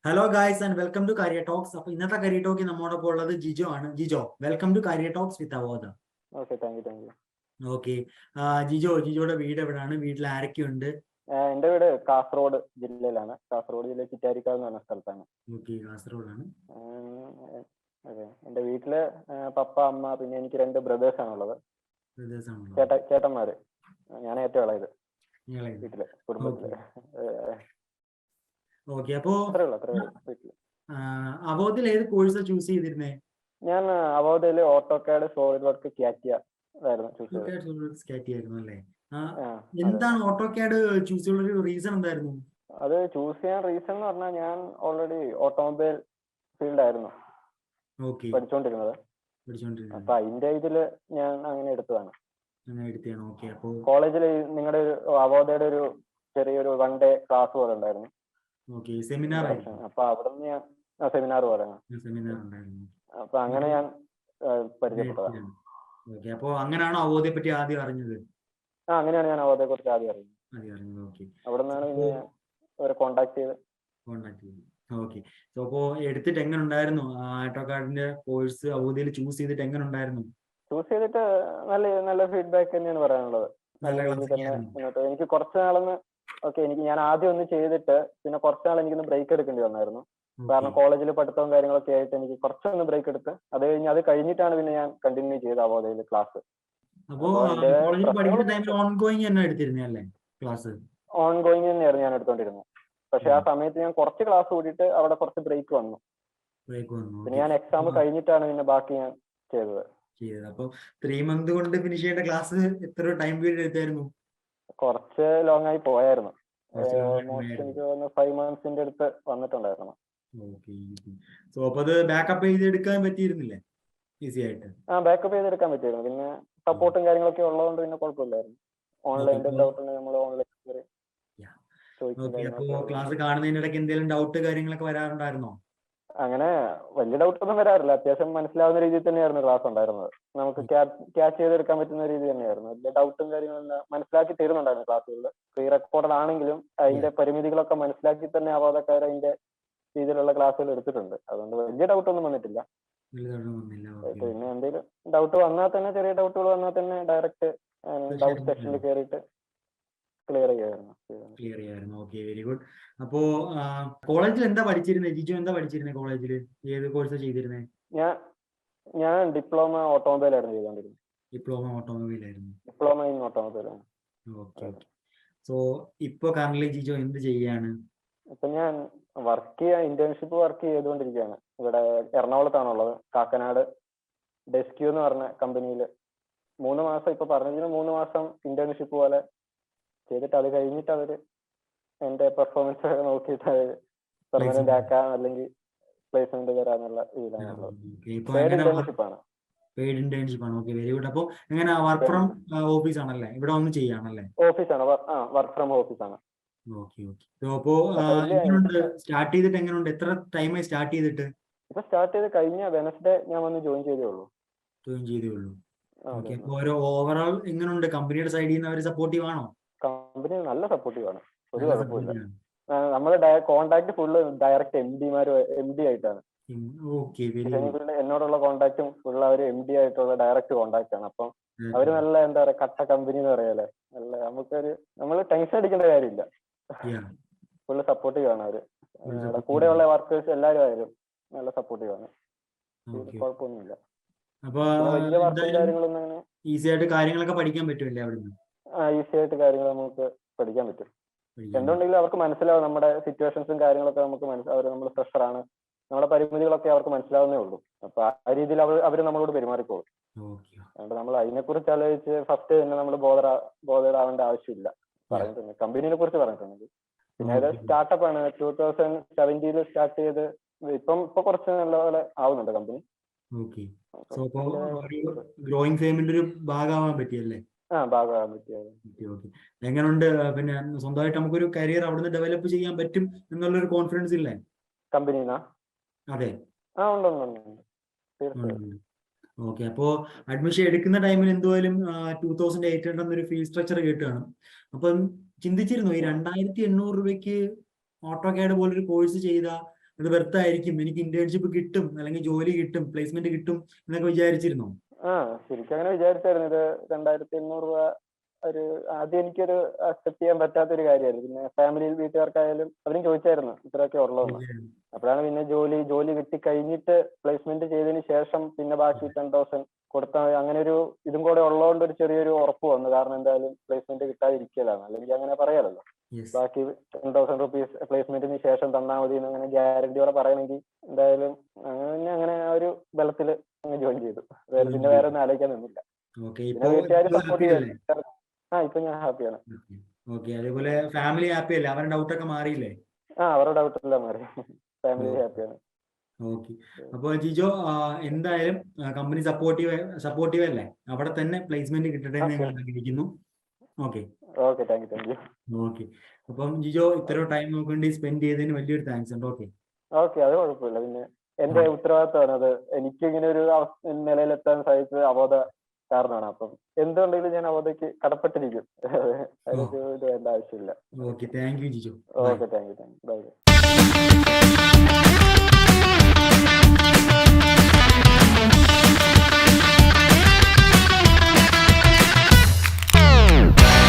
Hello guys and welcome to career talks. അപ്പൊ ഇന്നത്തെ career ടോക്കിൽ നമ്മോടൊപ്പം ഉള്ളത് ജിജോ ആണ്. Jijo, welcome to career talks with Avodha. Okay, thank you. Okay, ജിജോയുടെ വീട് എവിടെയാണ്? വീട്ടിൽ ആരൊക്കെയുണ്ട്? എന്റെ വീട് കാസർഗോഡ് ജില്ലയിലാണ്. കാസർഗോഡ് ജില്ല ചിറ്റാരിക്കാവ് എന്ന് പറഞ്ഞ സ്ഥലത്താണ്. ഓക്കെ, കാസർഗോഡാണ്. അതെ, എന്റെ വീട്ടില് പപ്പ, അമ്മ, പിന്നെ എനിക്ക് 2 ബ്രദേഴ്സ് ആണുള്ളത്. ബ്രദേഴ്സാണല്ലോ. ചേട്ടന്മാര്. ഞാൻ ഏറ്റവും ഇളയത് ഇളയത്. വീട്ടില്, കുടുംബത്തില്. ഓക്കെ, അപ്പോ അത്രേ ഉള്ളൂ വീട്ടില്. അവോധയിൽ ഏത് കോഴ്സാ ചൂസ് ചെയ്തിരുന്നേ? ഞാൻ അവോധയില് ഓട്ടോകാഡ് സോളിഡ് വർക്ക് ക്യാറ്റിയ ആയിരുന്നു ചൂസ് ചെയ്തത്. ഓട്ടോകാഡ് സോളിഡ്വർക്സ് കാറ്റിയ ആയിരുന്നു അല്ലേ? അതെ. എന്താണ് ഓട്ടോകാഡ് ചൂസ് ചെയ്യാനുള്ള ഒരു റീസൺ എന്തായിരുന്നു? അത് ചൂസ് ചെയ്യാൻ റീസൺ എന്ന് പറഞ്ഞാൽ ഞാൻ ഓൾറെഡി ഓട്ടോമൊബൈൽ ഫീൽഡ് ആയിരുന്നു ഓക്കെ, പഠിച്ചുകൊണ്ടിരുന്നത്. അപ്പൊ അതിന്റെ ഇതില് ഞാൻ അങ്ങനെ എടുത്തതാണ്. ഓക്കെ, അപ്പോ കോളേജിൽ നിങ്ങളുടെ ഒരു അവോധയുടെ ഒരു ചെറിയൊരു 1 ഡേ ക്ലാസ് പോലെ ഉണ്ടായിരുന്നു. Okay, seminar. അപ്പൊ അവിടുന്ന് ഞാൻ സെമിനാർ പോലെ ഉണ്ടായിരുന്നു. അപ്പൊ അങ്ങനെ ഞാൻ പരിചയപ്പെട്ടതാണ്. ഓക്കെ, അപ്പോ അങ്ങനെയാണോ അവോധയെ പറ്റി ആദ്യം അറിഞ്ഞത്? അങ്ങനെയാണ് ഞാൻ അവോധയെ കുറിച്ച് ആദ്യം അറിഞ്ഞത്. ഓക്കെ, അവിടെ നിന്നാണ് പിന്നെ അവരെ കോണ്ടാക്ട് ചെയ്ത്. ഓക്കെ, സോ അപ്പോ എടുത്തിട്ട് എങ്ങനെ ഉണ്ടായിരുന്നു? ഓട്ടോകാഡിന്റെ കോഴ്സ് അവോധയിൽ ചൂസ് ചെയ്തിട്ട് എങ്ങനെ ഉണ്ടായിരുന്നു? ചൂസ് ചെയ്തിട്ട് നല്ല ഫീഡ്ബാക്ക് തന്നെയാണ് പറയാനുള്ളത്. നല്ല രീതിയിൽ തന്നെ മുന്നോട്ട്. എനിക്ക് കുറച്ച് നാളൊന്ന് ഞാൻ ആദ്യം ഒന്ന് ചെയ്തിട്ട് പിന്നെ കുറച്ച് നാൾ എനിക്കൊന്ന് ബ്രേക്ക് എടുക്കേണ്ടി വന്നായിരുന്നു. കാരണം കോളേജിൽ പഠിത്തവും കാര്യങ്ങളൊക്കെ ആയിട്ട് എനിക്ക് കുറച്ചൊന്ന് ബ്രേക്ക് എടുത്ത് അത് കഴിഞ്ഞിട്ടാണ് പിന്നെ ഞാൻ കണ്ടിന്യൂ ചെയ്ത് അവോധയിൽ ക്ലാസ്. ഓൺഗോയിങ് തന്നെയായിരുന്നു ഞാൻ എടുത്തോണ്ടിരുന്നത്. പക്ഷെ ആ സമയത്ത് ഞാൻ കുറച്ച് ക്ലാസ് കൂടിയിട്ട് അവിടെ കുറച്ച് ബ്രേക്ക് വന്നു. പിന്നെ ഞാൻ എക്സാം കഴിഞ്ഞിട്ടാണ് പിന്നെ ബാക്കി ഞാൻ ചെയ്തത്. അപ്പൊ 3 month കൊണ്ട് ഫിനിഷ് ചെയ്യേണ്ട ക്ലാസ് എത്ര ടൈം പീരീഡ് എടുത്തായിരുന്നു? കുറച്ച് ലോങ് ആയി പോയായിരുന്നു. എനിക്ക് തോന്നുന്നു 5 months അടുത്ത് വന്നിട്ടുണ്ടായിരുന്നു. സോ അപ്പൊ അത് ബാക്കപ്പ് ചെയ്തെടുക്കാൻ പറ്റിയിരുന്നില്ലേ ഈസി ആയിട്ട്? ബാക്കപ്പ് ചെയ്തെടുക്കാൻ പറ്റിയിരുന്നു. പിന്നെ സപ്പോർട്ടും കാര്യങ്ങളൊക്കെ ഉള്ളതുകൊണ്ട് പിന്നെ കുഴപ്പമില്ലായിരുന്നു. ഓൺലൈനിൽ ഡൗട്ട് ഉണ്ടെങ്കിൽ നമ്മൾ ഓൺലൈൻ ക്ലാസ് കാണുന്നതിനിടയ്ക്ക് എന്തെങ്കിലും ഡൗട്ട് കാര്യങ്ങളൊക്കെ വരാറുണ്ടായിരുന്നോ? അങ്ങനെ വലിയ ഡൗട്ട് ഒന്നും വരാറില്ല. അത്യാവശ്യം മനസ്സിലാവുന്ന രീതിയിൽ തന്നെയായിരുന്നു ക്ലാസ് ഉണ്ടായിരുന്നത്. നമുക്ക് ക്യാച്ച് ചെയ്തെടുക്കാൻ പറ്റുന്ന രീതി തന്നെയായിരുന്നു. വലിയ ഡൗട്ടും കാര്യങ്ങളെല്ലാം മനസ്സിലാക്കി തരുന്നുണ്ടായിരുന്നു ക്ലാസ്സുകളിൽ. പ്രീ റെക്കോർഡ് ആണെങ്കിലും അതിന്റെ പരിമിതികളൊക്കെ മനസ്സിലാക്കി തന്നെ അവോധക്കാർ അതിന്റെ രീതിയിലുള്ള ക്ലാസ്സുകൾ എടുത്തിട്ടുണ്ട്. അതുകൊണ്ട് വലിയ ഡൗട്ടൊന്നും വന്നിട്ടില്ല. പിന്നെ എന്തെങ്കിലും ഡൗട്ട് വന്നാൽ തന്നെ, ചെറിയ ഡൗട്ടുകൾ വന്നാൽ തന്നെ ഡയറക്റ്റ് ഡൗട്ട് സെക്ഷനിൽ കയറിയിട്ട് ക്ലിയർ ചെയ്യായിരുന്നു. Okay, very good. അപ്പോ കോളേജിൽ എന്താ പഠിച്ചിരുന്നത്? ജിജു എന്താ പഠിച്ചിരുന്നത് കോളേജിൽ? ഏത് കോഴ്സാ ചെയ്തിരുന്നത്? ഞാൻ ഡിപ്ലോമ ഓട്ടോമൊബൈൽ ആയിരുന്നു ചെയ്തോണ്ടിരുന്നത്. ഡിപ്ലോമ ഇൻ ഓട്ടോമൊബൈൽ ആണ്. ഓക്കെ, സോ ഇപ്പൊ കറന്റ് ജിജു എന്ത് ചെയ്യാണ്? ഇപ്പൊ ഞാൻ ഇന്റേൺഷിപ്പ് വർക്ക് ചെയ്തുകൊണ്ടിരിക്കുകയാണ്. ഇവിടെ എറണാകുളത്താണുള്ളത്. കാക്കനാട് ഡെസ്ക്യൂ എന്ന് പറഞ്ഞ കമ്പനിയിൽ 3 മാസം, ഇപ്പൊ പറഞ്ഞതിന് 3 മാസം ഇന്റേൺഷിപ്പ് പോലെ ചെയ്തിട്ട് അത് കഴിഞ്ഞിട്ട് അവര് എന്റെ പെർഫോമൻസ് ഒക്കെ നോക്കിയിട്ട് പെർമനന്റ് ആക്കാം അല്ലെങ്കിൽ പ്ലേസ്മെന്റ് തരാന്നുള്ള ഇതിലാണുള്ളത്. പെയ്ഡ് ഇന്റേൺഷിപ്പ് ആണ്. Okay, very good. അപ്പൊ എങ്ങനെ വർക്ക് ഫ്രം ഓഫീസ് ആണല്ലേ? ഇവിടെ ഒന്ന് ചെയ്യാണല്ലേ? ഓഫീസാണ്, വർക്ക് ഫ്രം ഓഫീസാണ്. ഓക്കെ, അപ്പോ എങ്ങനെയുണ്ട് സ്റ്റാർട്ട് ചെയ്തിട്ട്? എങ്ങനെയുണ്ട്? എത്ര ടൈമായി സ്റ്റാർട്ട് ചെയ്തിട്ട്? ഇപ്പൊ സ്റ്റാർട്ട് ചെയ്ത് കഴിഞ്ഞ വെനസ്ഡേ ഞാൻ വന്ന് ജോയിൻ ചെയ്തേ ഉള്ളൂ. ഓവറോൾ എങ്ങനെയുണ്ട്? കമ്പനിയുടെ സൈഡിൽ നിന്ന് അവർ സപ്പോർട്ടീവ് ആണോ? കമ്പനി നല്ല സപ്പോർട്ടീവ് ആണ്. ഒരു കുഴപ്പമില്ല. നമ്മുടെ contact full direct M D ആയിട്ടാണ്. എന്നോടുള്ള കോണ്ടാക്റ്റും ഫുള്ള് അവര് എം ഡി ആയിട്ടുള്ള ഡയറക്റ്റ് കോണ്ടാക്ട് ആണ്. അപ്പം അവര് നല്ല എന്താ പറയാ, കട്ട കമ്പനി എന്ന് പറയാല്ലേ. നല്ല നമ്മള് ടെൻഷൻ അടിക്കേണ്ട കാര്യമില്ല. ഫുള്ള് സപ്പോർട്ടീവ് ആണ് അവര്. കൂടെയുള്ള വർക്കേഴ്സ് എല്ലാവരും ആയാലും നല്ല സപ്പോർട്ടീവ് ആണ്. കുഴപ്പമൊന്നുമില്ല. വലിയ വർക്കും കാര്യങ്ങളൊന്നും അങ്ങനെ ഈസി ആയിട്ട് കാര്യങ്ങളൊക്കെ പഠിക്കാൻ പറ്റുമല്ലേ അവിടുന്ന്? ഈസി ആയിട്ട് കാര്യങ്ങൾ നമുക്ക് പഠിക്കാൻ പറ്റും. എന്തുണ്ടെങ്കിലും അവർക്ക് മനസ്സിലാവും നമ്മുടെ സിറ്റുവേഷൻസും കാര്യങ്ങളൊക്കെ. നമുക്ക് നമ്മൾ ഫ്രഷറാണ്, നമ്മുടെ പരിമിതികളൊക്കെ അവർക്ക് മനസ്സിലാവുന്നേ ഉള്ളൂ. അപ്പൊ ആ രീതിയിൽ അവര് നമ്മളോട് പെരുമാറിക്കോളും. അതുകൊണ്ട് നമ്മൾ അതിനെ കുറിച്ച് ആലോചിച്ച് ഫസ്റ്റ് തന്നെ നമ്മൾ ബോധേഡാവേണ്ട ആവശ്യമില്ല. പറഞ്ഞിട്ടുണ്ട്, കമ്പനിയെ കുറിച്ച് പറഞ്ഞിട്ടുണ്ട്. പിന്നെ അത് സ്റ്റാർട്ടപ്പ് ആണ്. 2017 സ്റ്റാർട്ട് ചെയ്ത് ഇപ്പൊ കുറച്ച് നല്ലപോലെ ആവുന്നുണ്ട് കമ്പനി. ഗ്രോയിങ് ഫേമിന്റെ ഒരു ഭാഗമാവാൻ പറ്റിയല്ലേ? ഭാഗമാകാൻ പറ്റിയത്. എങ്ങനെയുണ്ട്? പിന്നെ സ്വന്തമായിട്ട് നമുക്കൊരു കരിയർ അവിടുന്ന് ഡെവലപ്പ് ചെയ്യാൻ പറ്റും എന്നുള്ളൊരു കോൺഫിഡൻസ് ഇല്ലേ കമ്പനിന്നാ? അതെ, ഉണ്ട്. ഓക്കെ, അപ്പോ അഡ്മിഷൻ എടുക്കുന്ന ടൈമിൽ എന്തായാലും 2800 എന്നൊരു ഫീസ് സ്ട്രക്ചർ കേട്ടാണ്. അപ്പം ചിന്തിച്ചിരുന്നു ഈ 2800 രൂപയ്ക്ക് ഓട്ടോകാഡ് പോലൊരു കോഴ്സ് ചെയ്ത ഇത് വെറുത്തായിരിക്കും, എനിക്ക് ഇന്റേൺഷിപ്പ് കിട്ടും അല്ലെങ്കിൽ ജോലി കിട്ടും, പ്ലേസ്മെന്റ് കിട്ടും എന്നൊക്കെ വിചാരിച്ചിരുന്നോ? ശരിക്കും അങ്ങനെ വിചാരിച്ചായിരുന്നു. ഇത് 2800 രൂപ ഒരു ആദ്യം എനിക്കൊരു അക്സെപ്റ്റ് ചെയ്യാൻ പറ്റാത്തൊരു കാര്യമായിരുന്നു. പിന്നെ ഫാമിലിയിൽ വീട്ടുകാർക്കായാലും അവരും ചോദിച്ചായിരുന്നു ഇത്രയൊക്കെ ഉള്ളതെന്ന്. അപ്പോഴാണ് പിന്നെ ജോലി കിട്ടി കഴിഞ്ഞിട്ട് പ്ലേസ്മെന്റ് ചെയ്തതിന് ശേഷം പിന്നെ ബാക്കി 10,000 കൊടുത്താൽ മതി, അങ്ങനെ ഒരു ഇതും കൂടെ ഉള്ളതുകൊണ്ട് ഒരു ചെറിയൊരു ഉറപ്പ് വന്നു. കാരണം എന്തായാലും പ്ലേസ്മെന്റ് കിട്ടാതിരിക്കലാണ്, അല്ലെങ്കിൽ അങ്ങനെ പറയാലല്ലോ. ബാക്കി 10,000 റുപ്പീസ് പ്ലേസ്മെന്റിന് ശേഷം തന്നാൽ മതി എന്ന് അങ്ങനെ ഗ്യാരണ്ടിയോടെ പറയണമെങ്കിൽ എന്തായാലും അങ്ങനെ ആ ഒരു ബലത്തിൽ അങ്ങ് ജോയിൻ ചെയ്തു. പിന്നെ വേറെ ഒന്നും ആലോചിക്കാൻ നിന്നില്ല. പിന്നെ വീട്ടുകാർ സപ്പോർട്ട് ചെയ്തു. ഇപ്പൊ ഞാൻ ഹാപ്പിയാണ്. അതേപോലെ ഫാമിലി ഹാപ്പി അല്ലേ? അവരുടെ ഡൗട്ട് ഒക്കെ മാറിയില്ലേ? അവരുടെ ഡൗട്ട് എല്ലാം മാറി. ഫാമിലി ഹാപ്പിയാണ്. ഓക്കെ. അപ്പൊ ജിജോ എന്തായാലും കമ്പനി സപ്പോർട്ടീവ് അല്ലേ? അവിടെ തന്നെ പ്ലേസ്മെന്റ് കിട്ടട്ടെ എന്ന് ഞങ്ങൾ ആഗ്രഹിക്കുന്നു. Okay, thank you. ഓക്കെ. അപ്പം ജിജോ ഇത്രയും ടൈം നമുക്ക് വേണ്ടി സ്പെൻഡ് ചെയ്തതിന് വലിയൊരു താങ്ക്സ് ഉണ്ട്. ഓക്കെ, അത് കുഴപ്പമില്ല. പിന്നെ എന്റെ ഉത്തരവാദിത്തമാണ് അത്. എനിക്ക് ഇങ്ങനെ ഒരു നിലയിലെത്താൻ സാധിച്ചത് അവോധ കാരണമാണ്. അപ്പം എന്തുകൊണ്ടെങ്കിലും ഞാൻ അവോധയ്ക്ക് കടപ്പെട്ടിരിക്കും. അതിനൊരു ഇത് വേണ്ട ആവശ്യമില്ല. Okay, thank you Jijo. Okay, thank you. By.